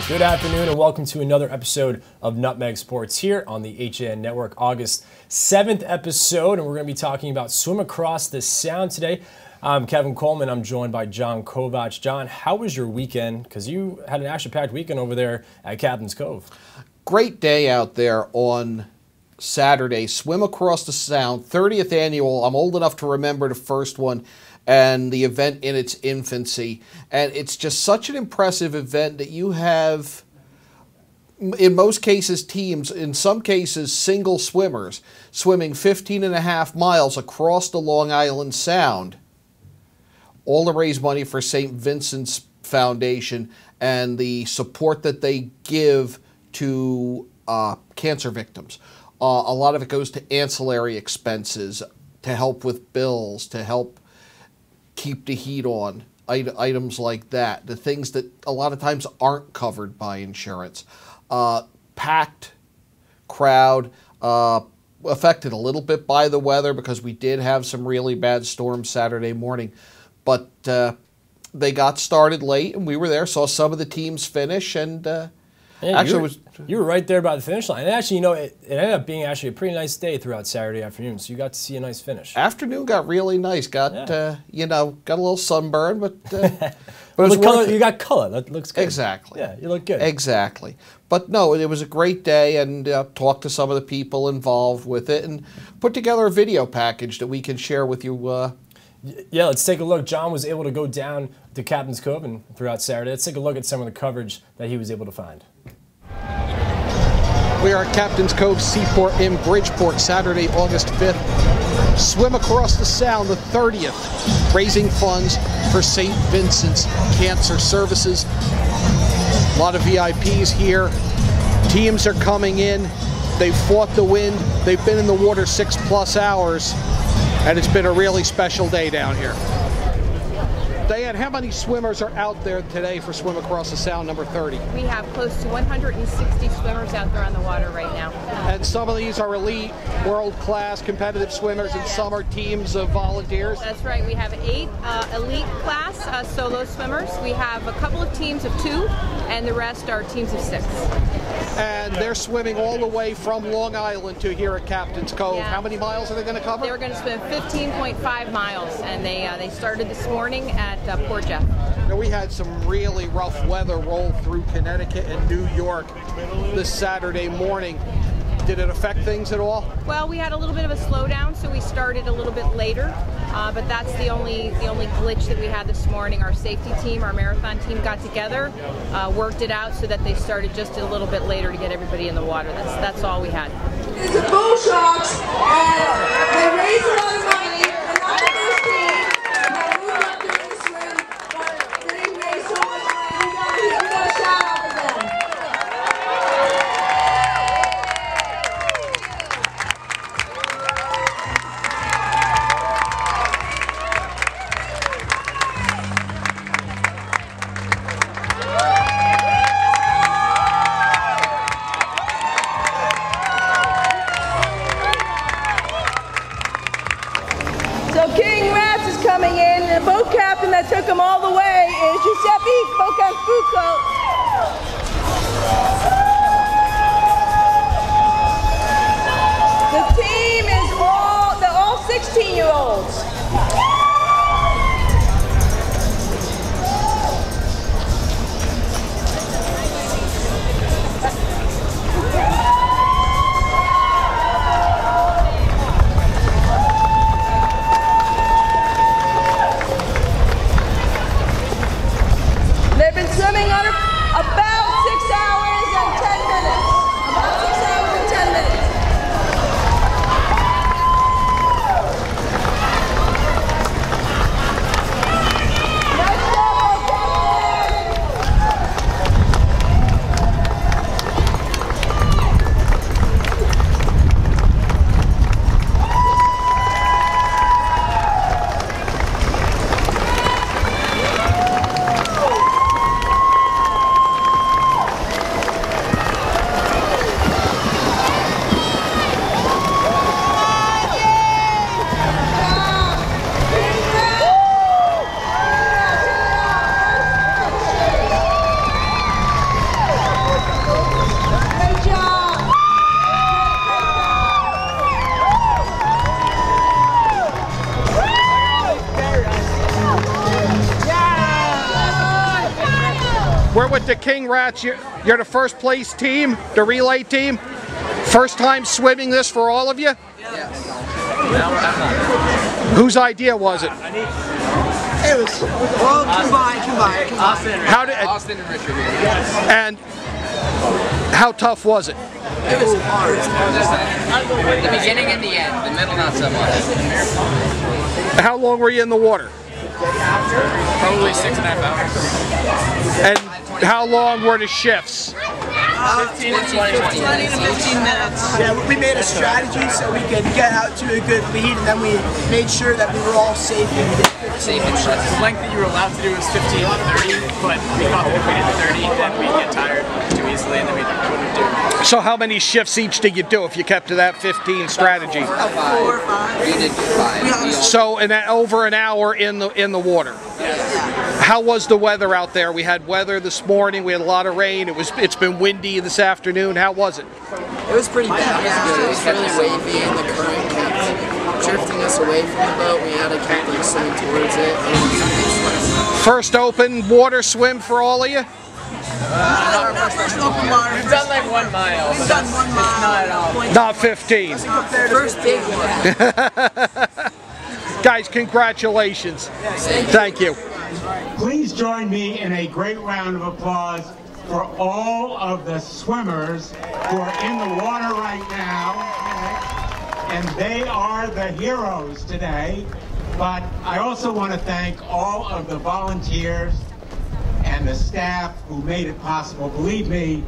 Good afternoon and welcome to another episode of Nutmeg Sports here on the HAN Network, August 7th episode, and we're going to be talking about Swim Across the Sound today. I'm Kevin Coleman. I'm joined by John Kovach. John, how was your weekend? Because you had an action-packed weekend over there at Captain's Cove. Great day out there on Saturday. Swim Across the Sound, 30th annual. I'm old enough to remember the first one and the event in its infancy. And it's just such an impressive event that you have, in most cases, teams, in some cases, single swimmers, swimming 15.5 miles across the Long Island Sound, all to raise money for St. Vincent's Foundation and the support that they give to cancer victims. A lot of it goes to ancillary expenses, to help with bills, to help keep the heat on, items like that, the things that a lot of times aren't covered by insurance. Packed crowd, affected a little bit by the weather because we did have some really bad storms Saturday morning, but they got started late and we were there, saw some of the teams finish, and you were right there by the finish line. And actually, you know, it ended up being actually a pretty nice day throughout Saturday afternoon, so you got to see a nice finish. Afternoon got really nice. Got got a little sunburn, but it was color, you got color. That looks good. Exactly. Yeah, you look good. Exactly. But no, it was a great day, and talked to some of the people involved with it, and put together a video package that we can share with you. Yeah, let's take a look. John was able to go down to Captain's Cove and throughout Saturday. Let's take a look at some of the coverage that he was able to find. We are at Captain's Cove Seaport in Bridgeport, Saturday, August 5th. Swim Across the Sound, the 30th, raising funds for St. Vincent's Cancer Services. A lot of VIPs here. Teams are coming in. They've fought the wind. They've been in the water 6+ hours, and it's been a really special day down here. Diane, how many swimmers are out there today for Swim Across the Sound number 30? We have close to 160 swimmers out there on the water right now. And some of these are elite, world-class, competitive swimmers, and some are teams of volunteers? That's right. We have 8 elite class solo swimmers. We have a couple of teams of 2, and the rest are teams of 6. And they're swimming all the way from Long Island to here at Captain's Cove. Yeah. How many miles are they going to cover? They're going to swim 15.5 miles, and they started this morning at Port Jeff. Now, we had some really rough weather roll through Connecticut and New York this Saturday morning. Did it affect things at all? Well, we had a little bit of a slowdown, so we started a little bit later. But that's the only glitch that we had this morning. Our safety team, our marathon team, got together, worked it out so that they started just a little bit later to get everybody in the water. That's all we had. It's a bull sharks, and they raise a lot of money. They're not the first team that moved up during the swim, but they raise so much money. We got a shout out for them. So King Rats is coming in. The boat captain that took him all the way is Giuseppe Bocamfuco. The team is all 16-year-olds. They've been swimming under about 6 hours and We're with the King Rats. You're the first place team, the relay team. First time swimming this for all of you? Yes. Whose idea was it? It was combined. Austin and Richard. And how tough was it? It was hard. The beginning and the end. The middle, not so much. How long were you in the water? Probably 6.5 hours. And how long were the shifts? 20 to 15 minutes. Yeah, we made a strategy so we could get out to a good lead, and then we made sure that we were all safe and we did 15 minutes. The length that you were allowed to do was 15 to 30, but we thought that if we did 30, then we'd get tired too easily, and then we wouldn't do it. So how many shifts each did you do if you kept to that 15 strategy? 4 or 5. We did 5. So in that over an hour in the water. How was the weather out there? We had weather this morning. We had a lot of rain. It's been windy this afternoon. How was it? It was pretty bad. It was really wavy, and the current kept drifting us away from the boat. We had to keep swimming towards it. First open water swim for all of you? First open water. We've done like 1 mile. We've done 1 mile. Not at all. Not 15. First big one. Guys, congratulations. Thank you. Please join me in a great round of applause for all of the swimmers who are in the water right now. And they are the heroes today. But I also want to thank all of the volunteers and the staff who made it possible. Believe me,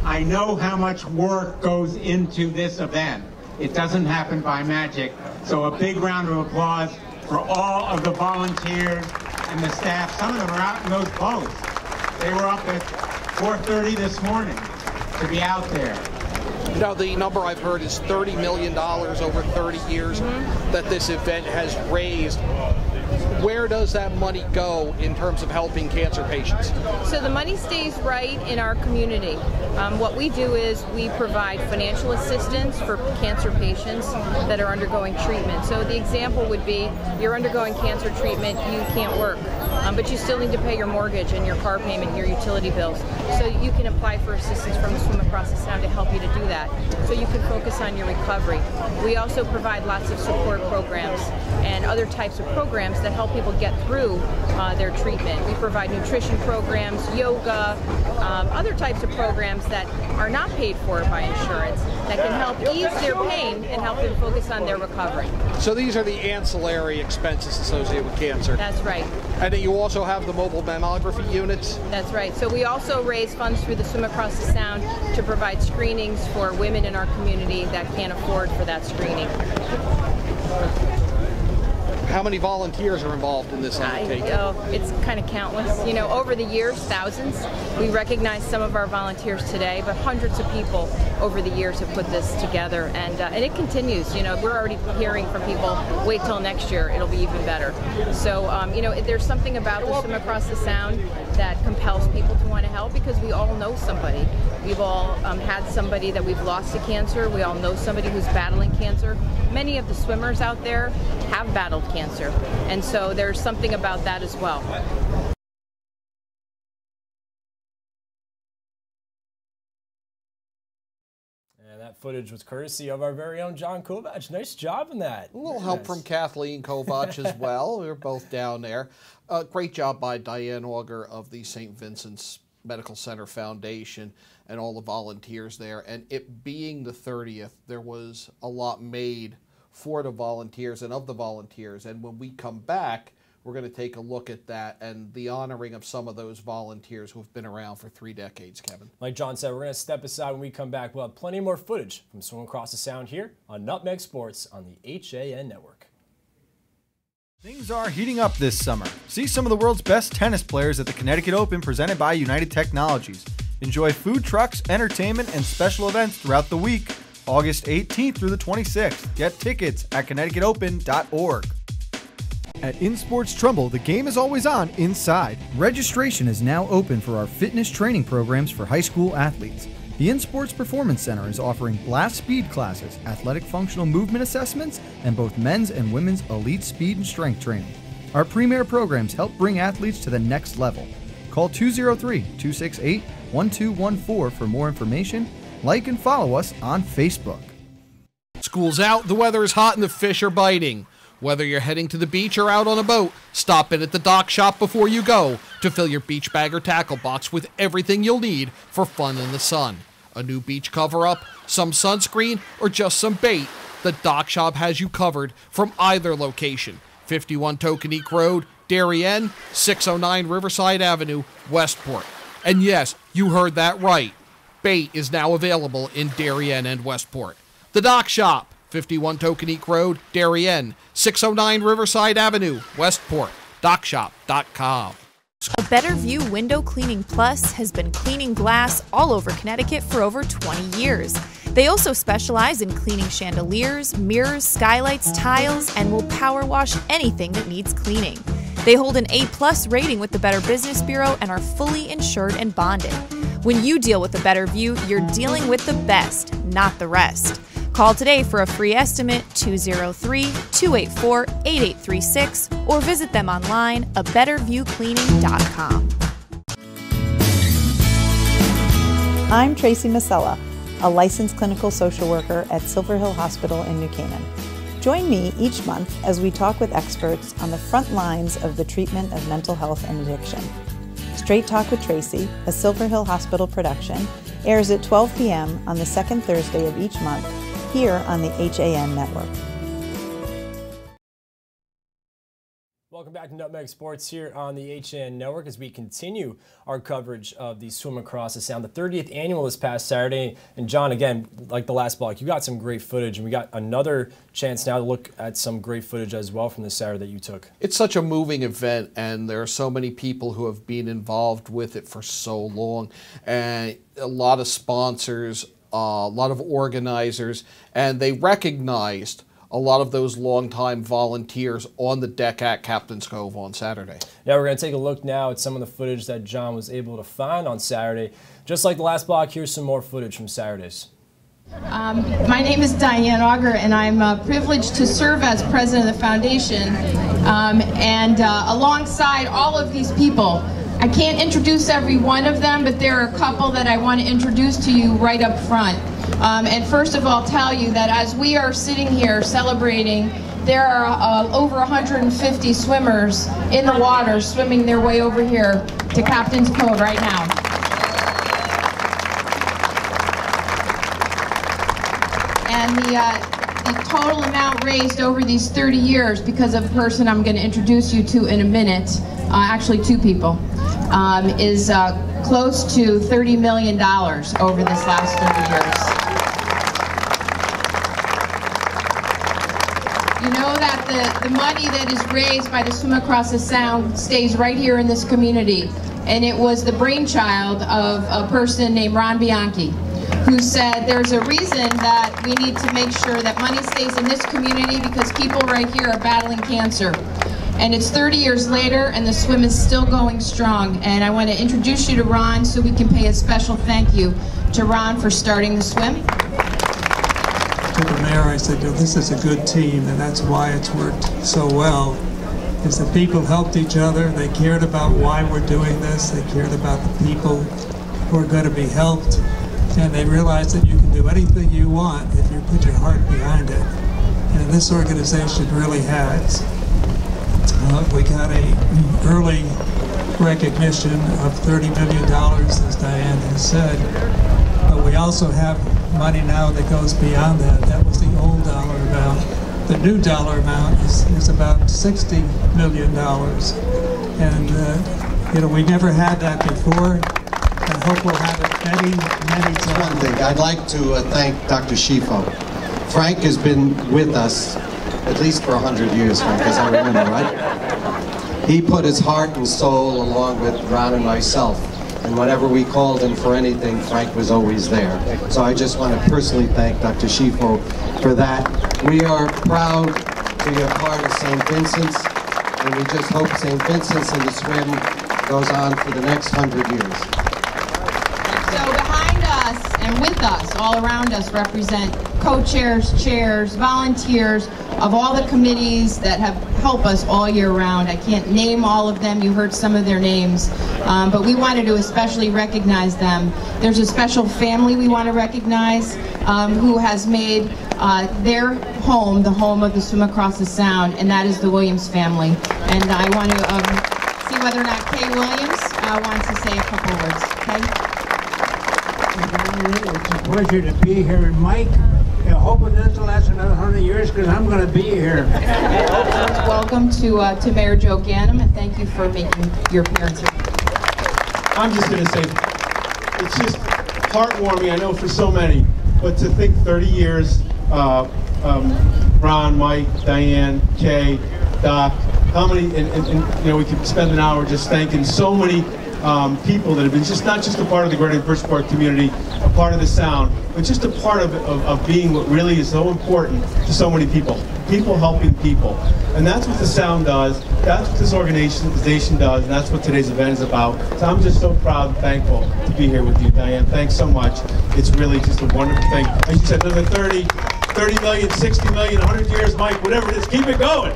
I know how much work goes into this event. It doesn't happen by magic. So a big round of applause for all of the volunteers and the staff. Some of them are out in those boats. They were up at 4:30 this morning to be out there. You know, the number I've heard is $30 million over 30 years that this event has raised. Where does that money go in terms of helping cancer patients? So the money stays right in our community. What we do is we provide financial assistance for cancer patients that are undergoing treatment. So the example would be you're undergoing cancer treatment, you can't work, but you still need to pay your mortgage and your car payment and your utility bills. So you can apply for assistance from the Swim Across the Sound to help you to do that. So you can focus on your recovery. We also provide lots of support programs and other types of programs that help people get through their treatment. We provide nutrition programs, yoga, other types of programs that are not paid for by insurance that can help ease their pain and help them focus on their recovery. So these are the ancillary expenses associated with cancer. That's right. And then you also have the mobile mammography units? That's right. So we also raise funds through the Swim Across the Sound to provide screenings for women in our community that can't afford for that screening. How many volunteers are involved in this undertaking? It's kind of countless. You know, over the years, thousands. We recognize some of our volunteers today, but hundreds of people over the years have put this together, and it continues. You know, we're already hearing from people, wait till next year, it'll be even better. So, you know, there's something about the Swim Across the Sound that compels people to want to help because we all know somebody. We've all had somebody that we've lost to cancer. We all know somebody who's battling cancer. Many of the swimmers out there have battled cancer, and so there's something about that as well. And that footage was courtesy of our very own John Kovac. Nice job in that. A little help from Kathleen Kovac as well. We were both down there. Great job by Diane Auger of the St. Vincent's Medical Center Foundation and all the volunteers there. And it being the 30th, there was a lot made for the volunteers and of the volunteers. And when we come back, we're going to take a look at that and the honoring of some of those volunteers who have been around for 3 decades, Kevin. Like John said, we're going to step aside when we come back. We'll have plenty more footage from Swim Across the Sound here on Nutmeg Sports on the HAN Network. Things are heating up this summer. See some of the world's best tennis players at the Connecticut Open presented by United Technologies. Enjoy food trucks, entertainment, and special events throughout the week, August 18th through the 26th. Get tickets at ConnecticutOpen.org. At InSports Trumbull, the game is always on inside. Registration is now open for our fitness training programs for high school athletes. The InSports Performance Center is offering blast speed classes, athletic functional movement assessments, and both men's and women's elite speed and strength training. Our premier programs help bring athletes to the next level. Call 203-268-1214 for more information. Like and follow us on Facebook. School's out, the weather is hot, and the fish are biting. Whether you're heading to the beach or out on a boat, stop in at the dock shop before you go to fill your beach bag or tackle box with everything you'll need for fun in the sun. A new beach cover-up, some sunscreen, or just some bait, the dock shop has you covered from either location. 51 Tokenique Road, Darien, 609 Riverside Avenue, Westport. And yes, you heard that right. Bait is now available in Darien and Westport. The Dock Shop, 51 Tokenique Road, Darien, 609 Riverside Avenue, Westport. DockShop.com. A Better View Window Cleaning Plus has been cleaning glass all over Connecticut for over 20 years. They also specialize in cleaning chandeliers, mirrors, skylights, tiles, and will power wash anything that needs cleaning. They hold an A+ rating with the Better Business Bureau and are fully insured and bonded. When you deal with a Better View, you're dealing with the best, not the rest. Call today for a free estimate, 203-284-8836, or visit them online, abetterviewcleaning.com. I'm Tracy Masella, a licensed clinical social worker at Silver Hill Hospital in New Canaan. Join me each month as we talk with experts on the front lines of the treatment of mental health and addiction. Straight Talk with Tracy, a Silver Hill Hospital production, airs at 12 p.m. on the second Thursday of each month here on the HAN Network. Welcome back to Nutmeg Sports here on the HAN Network as we continue our coverage of the Swim Across the Sound, the 30th annual this past Saturday. And John, again, like the last block, you got some great footage, and we got another chance now to look at some great footage as well from this Saturday that you took. It's such a moving event, and there are so many people who have been involved with it for so long, and a lot of sponsors, a lot of organizers, and they recognized a lot of those longtime volunteers on the deck at Captain's Cove on Saturday. Yeah, we're going to take a look now at some of the footage that John was able to find on Saturday. Just like the last block, here's some more footage from Saturdays. My name is Diane Auger, and I'm privileged to serve as president of the foundation. Alongside all of these people, I can't introduce every one of them, but there are a couple that I want to introduce to you right up front. And first of all, tell you that as we are sitting here celebrating, there are over 150 swimmers in the water swimming their way over here to Captain's Cove right now. And the total amount raised over these 30 years, because of a person I'm going to introduce you to in a minute, actually two people, is close to $30 million over this last 30 years. You know that the money that is raised by the Swim Across the Sound stays right here in this community. And it was the brainchild of a person named Ron Bianchi, who said there's a reason that we need to make sure that money stays in this community because people right here are battling cancer. And it's 30 years later, and the swim is still going strong. And I want to introduce you to Ron so we can pay a special thank you to Ron for starting the swim. To the mayor, I said, this is a good team, and that's why it's worked so well, is that people helped each other. They cared about why we're doing this. They cared about the people who are going to be helped. And they realized that you can do anything you want if you put your heart behind it. And this organization really has. We got an early recognition of $30 million, as Diane has said. But we also have money now that goes beyond that. That was the old dollar amount. The new dollar amount is about $60 million. And, we never had that before. I hope we'll have it many, many times. One thing, I'd like to thank Dr. Schifo. Frank has been with us at least for 100 years, Frank, as I remember, right? He put his heart and soul along with Ron and myself. And whenever we called him for anything, Frank was always there. So I just want to personally thank Dr. Schifo for that. We are proud to be a part of St. Vincent's, and we just hope St. Vincent's and the swim goes on for the next 100 years. So behind us and with us, all around us, represent co-chairs, chairs, volunteers, of all the committees that have helped us all year round. I can't name all of them. You heard some of their names, but we wanted to especially recognize them. There's a special family we want to recognize who has made their home the home of the Swim Across the Sound, and that is the Williams family. And I want to see whether or not Kay Williams wants to say a couple words. Kay? It's a pleasure to be here, and Mike, I hope it doesn't last another 100 years because I'm going to be here. Welcome to Mayor Joe Ganim, and thank you for making your appearance here. I'm just going to say, it's just heartwarming, I know for so many, but to think 30 years, Ron, Mike, Diane, Kay, Doc, how many, and you know, we could spend an hour just thanking so many people that have been just not just a part of the greater Bridgeport community, a part of the Sound, but just a part of being what really is so important to so many people. People helping people. And that's what the Sound does, that's what this organization does, and that's what today's event is about. So I'm just so proud and thankful to be here with you, Diane. Thanks so much. It's really just a wonderful thing. As you said, another 30 million, 60 million, 100 years, Mike, whatever it is, keep it going.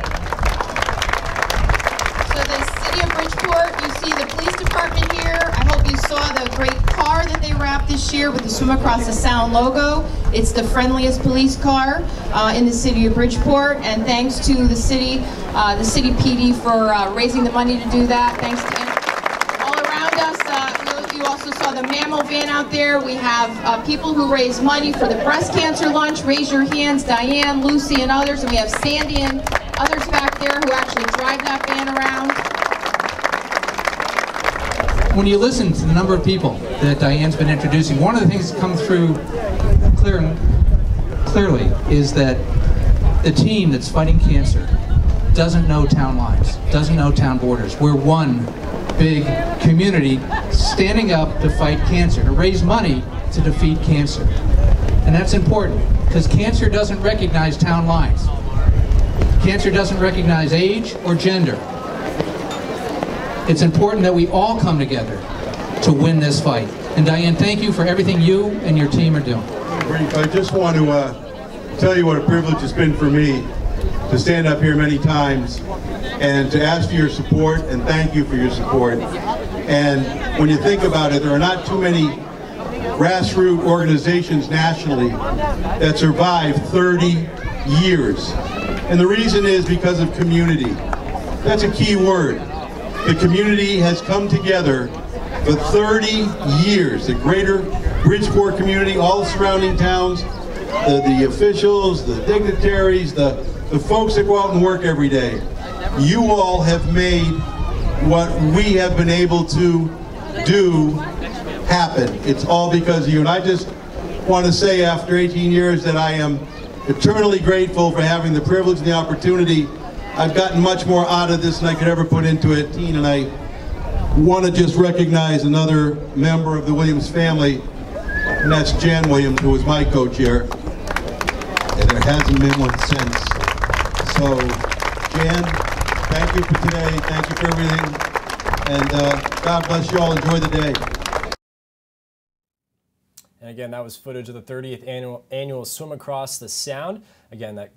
So the City of Bridgeport, you see the police department here. I hope you saw the great car that they wrapped this year with the Swim Across the Sound logo. It's the friendliest police car in the City of Bridgeport, and thanks to the city PD for raising the money to do that. Thanks to all around us. You also saw the mammal van out there. We have people who raise money for the breast cancer lunch. Raise your hands, Diane, Lucy, and others. And we have Sandy and others back there who actually drive that van around. When you listen to the number of people that Diane's been introducing, one of the things that comes through clearly is that the team that's fighting cancer doesn't know town lines, doesn't know town borders. We're one big community standing up to fight cancer, to raise money to defeat cancer. And that's important because cancer doesn't recognize town lines. Cancer doesn't recognize age or gender. It's important that we all come together to win this fight. And Diane, thank you for everything you and your team are doing. I just want to tell you what a privilege it's been for me to stand up here many times and to ask for your support and thank you for your support. And when you think about it, there are not too many grassroots organizations nationally that survive 30 years. And the reason is because of community. That's a key word. The community has come together for 30 years. The greater Bridgeport community, all the surrounding towns, the officials, the dignitaries, the folks that go out and work every day. You all have made what we have been able to do happen. It's all because of you. And I just want to say after 18 years that I am eternally grateful for having the privilege and the opportunity. I've gotten much more out of this than I could ever put into it. And I want to just recognize another member of the Williams family, and that's Jan Williams, who was my co-chair. And there hasn't been one since. So, Jan, thank you for today. Thank you for everything. And God bless you all. Enjoy the day. And again, that was footage of the 30th annual Swim Across the Sound. Again, that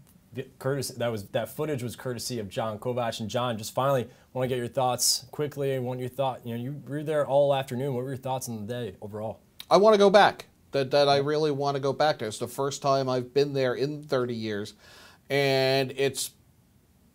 footage was courtesy of John Kovac. And John, just finally want to get your thoughts quickly. You were there all afternoon. What were your thoughts on the day overall? I want to go back. That I really want to go back there. It's the first time I've been there in 30 years. And it's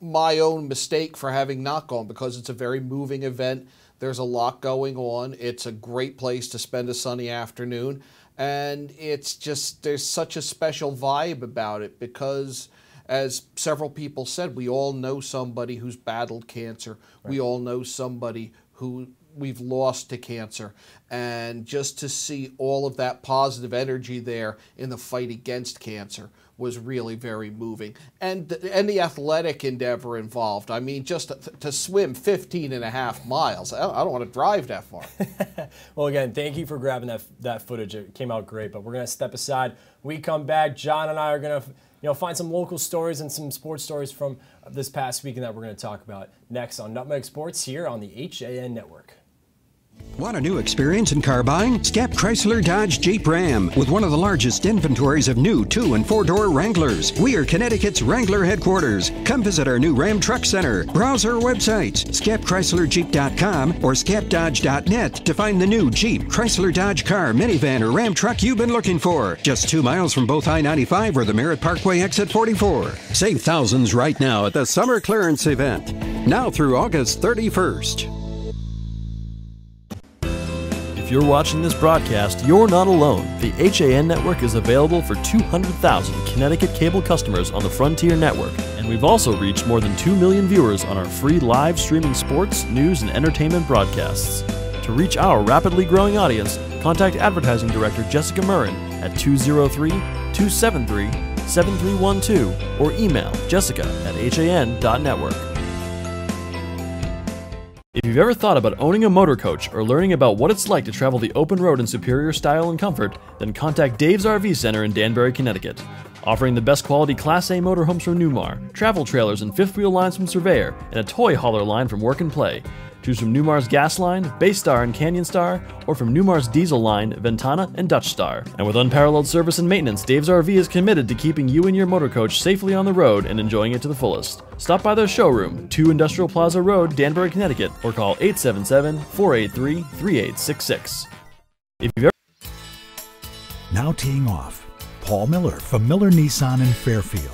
my own mistake for having not gone because it's a very moving event. There's a lot going on. It's a great place to spend a sunny afternoon. And it's just, there's such a special vibe about it because, as several people said, we all know somebody who's battled cancer. Right. We all know somebody who we've lost to cancer. And just to see all of that positive energy there in the fight against cancer was really very moving. And the athletic endeavor involved. I mean, just to swim 15.5 miles. I don't want to drive that far. Well, again, thank you for grabbing that footage. It came out great, but we're going to step aside. We come back. John and I are going to find some local stories and some sports stories from this past weekend that we're going to talk about next on Nutmeg Sports here on the HAN Network. Want a new experience in car buying? Scap Chrysler Dodge Jeep Ram with one of the largest inventories of new 2- and 4-door Wranglers. We are Connecticut's Wrangler headquarters. Come visit our new Ram Truck Center. Browse our websites, scapchryslerjeep.com or scapdodge.net to find the new Jeep, Chrysler Dodge car, minivan, or Ram truck you've been looking for. Just 2 miles from both I-95 or the Merritt Parkway exit 44. Save thousands right now at the summer clearance event. Now through August 31st. If you're watching this broadcast, you're not alone. The HAN network is available for 200,000 Connecticut cable customers on the Frontier network, and we've also reached more than 2 million viewers on our free live streaming sports, news, and entertainment broadcasts. To reach our rapidly growing audience, contact Advertising Director Jessica Murrin at 203-273-7312 or email jessica@han.network. If you've ever thought about owning a motor coach or learning about what it's like to travel the open road in superior style and comfort, then contact Dave's RV Center in Danbury, Connecticut. Offering the best quality Class A motorhomes from Newmar, travel trailers and fifth wheel lines from Surveyor, and a toy hauler line from Work and Play. Choose from Newmar's Gas Line, Baystar and Canyon Star, or from Newmar's Diesel Line, Ventana and Dutch Star. And with unparalleled service and maintenance, Dave's RV is committed to keeping you and your motor coach safely on the road and enjoying it to the fullest. Stop by their showroom, 2 Industrial Plaza Road, Danbury, Connecticut, or call 877-483-3866. If you've ever Now teeing off, Paul Miller from Miller Nissan in Fairfield.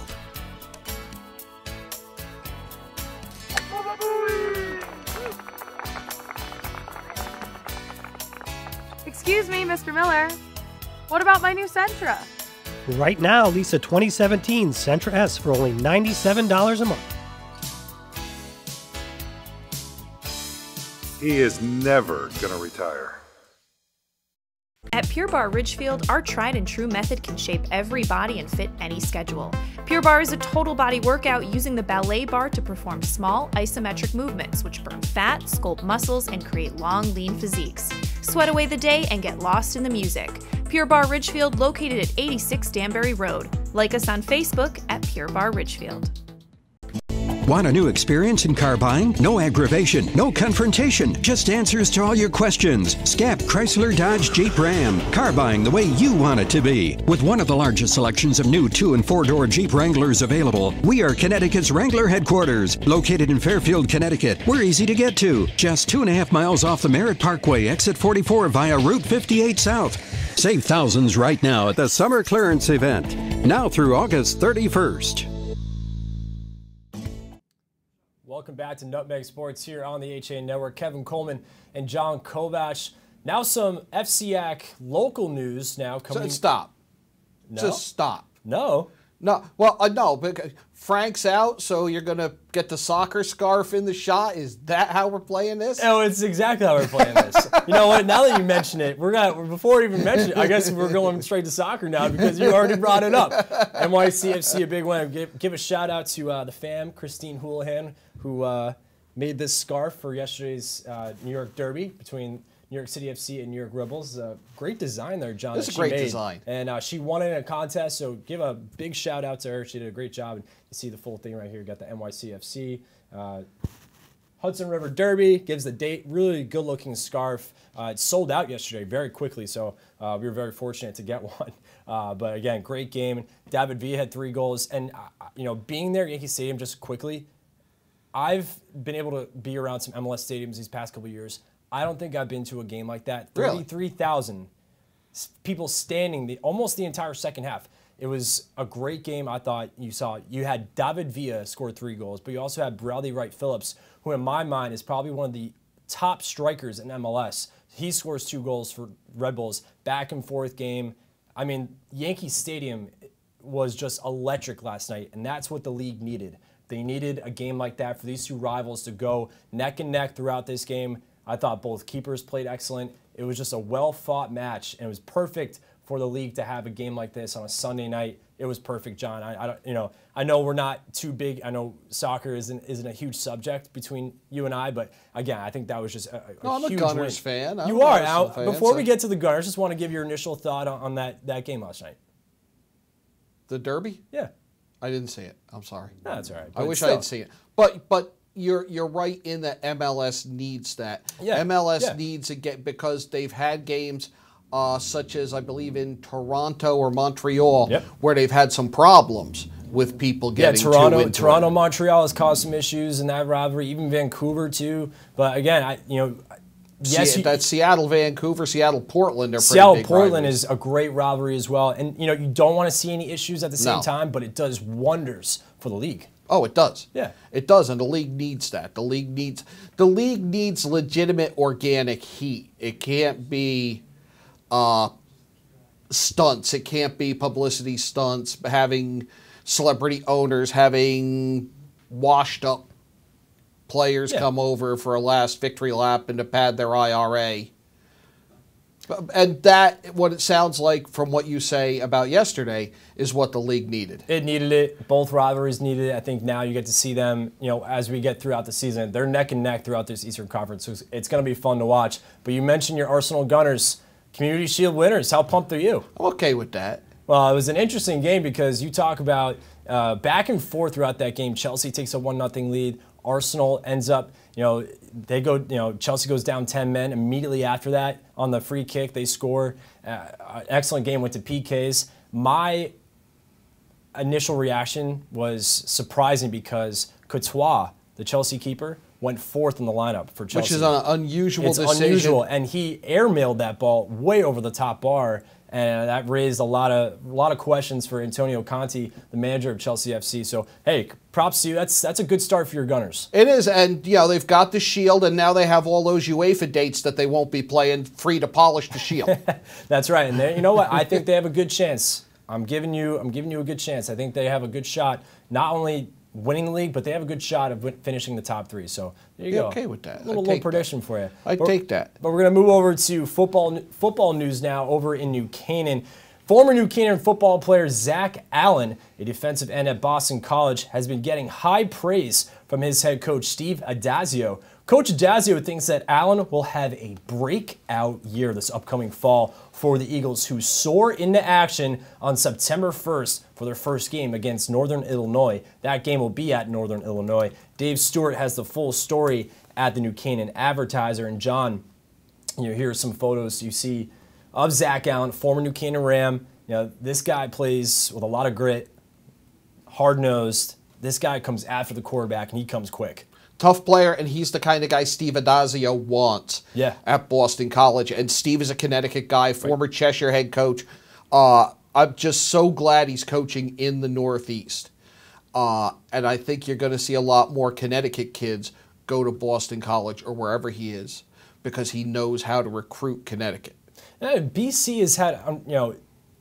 Excuse me, Mr. Miller. What about my new Sentra? Right now, lease a 2017 Sentra S for only $97 a month. He is never going to retire. At Pure Barre Ridgefield, our tried and true method can shape every body and fit any schedule. Pure Barre is a total body workout using the ballet bar to perform small isometric movements which burn fat, sculpt muscles, and create long, lean physiques. Sweat away the day and get lost in the music. Pure Barre Ridgefield, located at 86 Danbury Road. Like us on Facebook at Pure Barre Ridgefield. Want a new experience in car buying? No aggravation, no confrontation, just answers to all your questions. Scap Chrysler Dodge Jeep Ram. Car buying the way you want it to be. With one of the largest selections of new 2- and 4-door Jeep Wranglers available, we are Connecticut's Wrangler headquarters. Located in Fairfield, Connecticut, we're easy to get to. Just 2.5 miles off the Merritt Parkway, exit 44 via Route 58 South. Save thousands right now at the summer clearance event. Now through August 31st. Welcome back to Nutmeg Sports here on the HA Network. Kevin Coleman and John Kovash. Now some FCAC local news now coming. Stop. No? Just stop. No. No. Well, no. Because Frank's out, so you're going to get the soccer scarf in the shot. Is that how we're playing this? Oh, it's exactly how we're playing this. You know what? Now that you mention it, before we even mention it, I guess we're going straight to soccer now because you already brought it up. NYCFC, a big win. Give a shout out to the fam, Christine Houlihan, who made this scarf for yesterday's New York Derby between New York City FC and New York Rebels. Great design there, John. It's a great design. And she won it in a contest, so give a big shout out to her. She did a great job. And you see the full thing right here. You got the NYCFC. Hudson River Derby, gives the date. Really good looking scarf. It sold out yesterday very quickly, so we were very fortunate to get one. But again, great game. David Villa had 3 goals. And being there at Yankee Stadium just quickly, I've been able to be around some MLS stadiums these past couple of years. I don't think I've been to a game like that. 33,000 people standing almost the entire second half. It was a great game. I thought you had David Villa score 3 goals, but you also had Bradley Wright Phillips, who in my mind is probably one of the top strikers in MLS. He scores 2 goals for Red Bulls. Back and forth game. I mean, Yankee Stadium was just electric last night, and that's what the league needed. They needed a game like that for these 2 rivals to go neck and neck throughout this game. I thought both keepers played excellent. It was just a well-fought match, and it was perfect for the league to have a game like this on a Sunday night. It was perfect, John. I know we're not too big. I know soccer isn't a huge subject between you and I, but again, I think that was just a I'm huge a Gunners win. fan. You are. Now, before we get to the Gunners, just want to give your initial thought on that game last night. The Derby? Yeah. I didn't see it. I'm sorry. No, that's all right. I wish I had seen it. But you're right in that MLS needs that. Yeah. MLS needs to get, because they've had games such as I believe in Toronto or Montreal where they've had some problems with people getting Toronto, Montreal has caused some issues in that rivalry. Even Vancouver too. But again, that's Seattle, Vancouver, Seattle, Portland. Seattle, Portland is a great rivalry as well. And you don't want to see any issues at the same time, but it does wonders for the league. Oh, it does. Yeah, it does, and the league needs that. The league needs legitimate organic heat. It can't be stunts. It can't be publicity stunts. Having celebrity owners, having washed up players come over for a last victory lap and to pad their IRA. And that, what it sounds like from what you say about yesterday, is what the league needed. It needed it. Both rivalries needed it. I think now you get to see them, as we get throughout the season. They're neck and neck throughout this Eastern Conference. So it's going to be fun to watch. But you mentioned your Arsenal Gunners, Community Shield winners. How pumped are you? I'm okay with that. Well, it was an interesting game because you talk about back and forth throughout that game. Chelsea takes a 1-0 lead. Arsenal ends up, they go, Chelsea goes down 10 men. Immediately after that, on the free kick, they score. Excellent game, went to PKs. My initial reaction was surprising because Courtois, the Chelsea keeper, went fourth in the lineup for Chelsea. Which is an unusual decision. It's unusual, and he airmailed that ball way over the top bar. And that raised a lot of questions for Antonio Conte, the manager of Chelsea FC. So, hey, props to you. That's a good start for your Gunners. It is, and they've got the Shield, and now they have all those UEFA dates that they won't be playing, free to polish the Shield. That's right, and you know what? I think they have a good chance. I'm giving you a good chance. I think they have a good shot, not only winning the league, but they have a good shot of finishing the top 3. So there you go. Okay with that. A little prediction for you. I'd take that. But we're going to move over to football news now over in New Canaan. Former New Canaan football player Zach Allen, a defensive end at Boston College, has been getting high praise from his head coach, Steve Adazio. Coach Adazio thinks that Allen will have a breakout year this upcoming fall for the Eagles, who soar into action on September 1st for their first game against Northern Illinois. That game will be at Northern Illinois. Dave Stewart has the full story at the New Canaan Advertiser. And John, here are some photos you see of Zach Allen, former New Canaan Ram. This guy plays with a lot of grit, hard-nosed. This guy comes after the quarterback, and he comes quick. Tough player, and he's the kind of guy Steve Adazio wants at Boston College. And Steve is a Connecticut guy, former Cheshire head coach. I'm just so glad he's coaching in the Northeast. And I think you're going to see a lot more Connecticut kids go to Boston College or wherever he is because he knows how to recruit Connecticut. BC has had,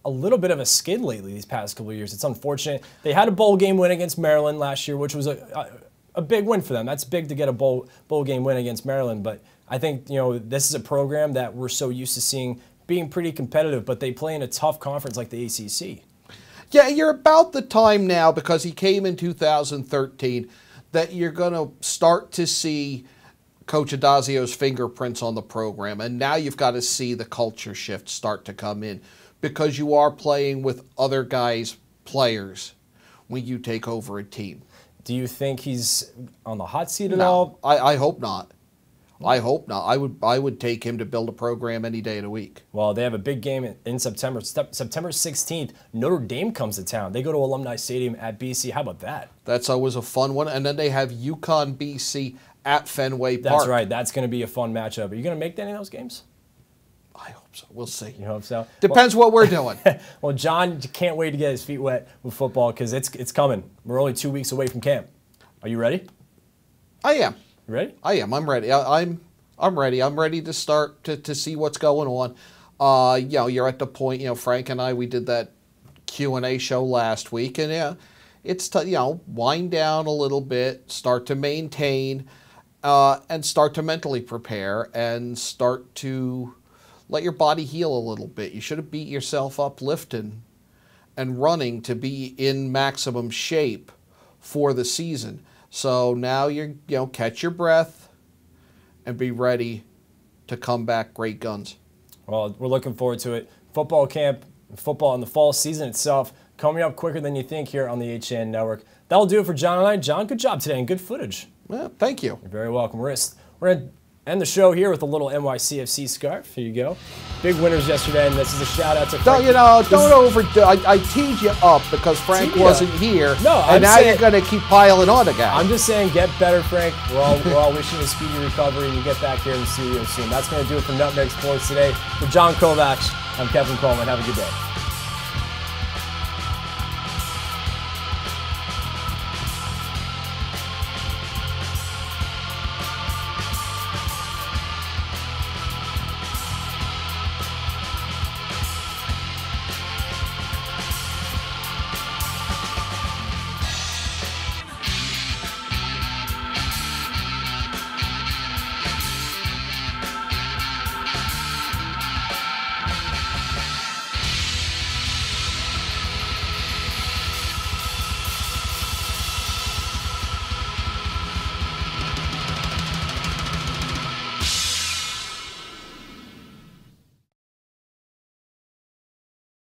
a little bit of a skid lately these past couple of years. It's unfortunate. They had a bowl game win against Maryland last year, which was a big win for them. That's big to get a bowl game win against Maryland. But I think, this is a program that we're so used to seeing being pretty competitive, but they play in a tough conference like the ACC. Yeah, you're about the time now, because he came in 2013, that you're going to start to see Coach Adazio's fingerprints on the program. And now you've got to see the culture shift start to come in, because you are playing with other guys' players when you take over a team. Do you think he's on the hot seat at all? I hope not. I hope not. I would take him to build a program any day of the week. Well, they have a big game in September. September 16th, Notre Dame comes to town. They go to Alumni Stadium at BC. How about that? That's always a fun one. And then they have UConn BC at Fenway Park. That's right. That's going to be a fun matchup. Are you going to make any of those games? I hope so. We'll see. You hope so? Depends what we're doing. Well, John can't wait to get his feet wet with football because it's coming. We're only 2 weeks away from camp. Are you ready? I am. You ready? I am. I'm ready. I'm ready. I'm ready to start to see what's going on. You're at the point. Frank and I, we did that Q&A show last week, and it's wind down a little bit, start to maintain, and start to mentally prepare, and start to let your body heal a little bit. You should have beat yourself up lifting and running to be in maximum shape for the season. So now you're, catch your breath and be ready to come back great guns. Well, we're looking forward to it. Football camp, football in the fall season itself, coming up quicker than you think here on the HN Network. that'll do it for John and I. John, good job today and good footage. Well, thank you. You're very welcome. We're going to end the show here with a little NYCFC scarf. Here you go. Big winners yesterday, and this is a shout out to Frank. Don't overdo. I teed you up because Frank wasn't here. No, and now you're going to keep piling on again. I'm just saying, get better, Frank. We're all wishing you a speedy recovery, and you get back here in the studio soon. That's going to do it for Nutmeg Sports today. For John Kovacs, I'm Kevin Coleman. Have a good day.